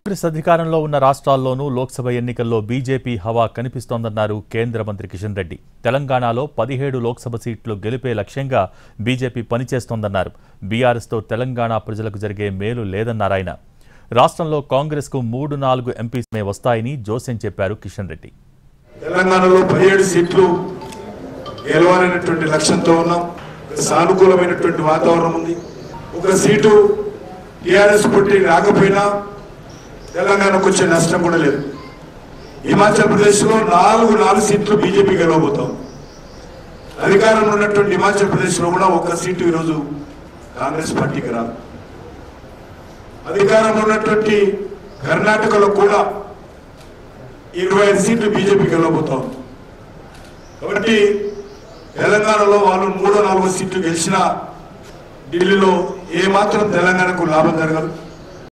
కాంగ్రెస్ అధికారంలో ఉన్న రాష్ట్రాల్లోనూ లోక్సభ ఎన్నికల్లో బీజేపీ హవా కనిపిస్తోందన్నారు కేంద్ర మంత్రి కిషన్ రెడ్డి. తెలంగాణలో 17 లోక్సభ సీట్లు గెలిపే లక్ష్యంగా బీజేపీ పనిచేస్తోందన్నారు. బీఆర్ఎస్తో తెలంగాణ ప్రజలకు జరిగే మేలు లేదన్నారాయన. రాష్ట్రంలో కాంగ్రెస్కు 3-4 ఎంపీసీనే వస్తాయని జోస్యం చెప్పారు కిషన్ రెడ్డి. తెలంగాణలో 17 సీట్లు గెలవాలనేటువంటి లక్ష్యంతో ఉన్నాం. సానుకూలమైనటువంటి వాతావరణం ఉంది. ఒక సీటు టీఆర్ఎస్ కొట్టి రాకపోయినా తెలంగాణకు వచ్చే నష్టం కూడా లేదు. హిమాచల్ ప్రదేశ్లో 4 సీట్లు బీజేపీ గెలవబోతాం. అధికారంలో ఉన్నటువంటి హిమాచల్ ప్రదేశ్లో కూడా 1 సీటు ఈరోజు కాంగ్రెస్ పార్టీకి రాదు. అధికారంలో ఉన్నటువంటి కర్ణాటకలో కూడా 25 సీట్లు బీజేపీ గెలవబోతాం. కాబట్టి తెలంగాణలో వాళ్ళు 3-4 సీట్లు గెలిచినా ఢిల్లీలో ఏమాత్రం తెలంగాణకు లాభం జరగదు.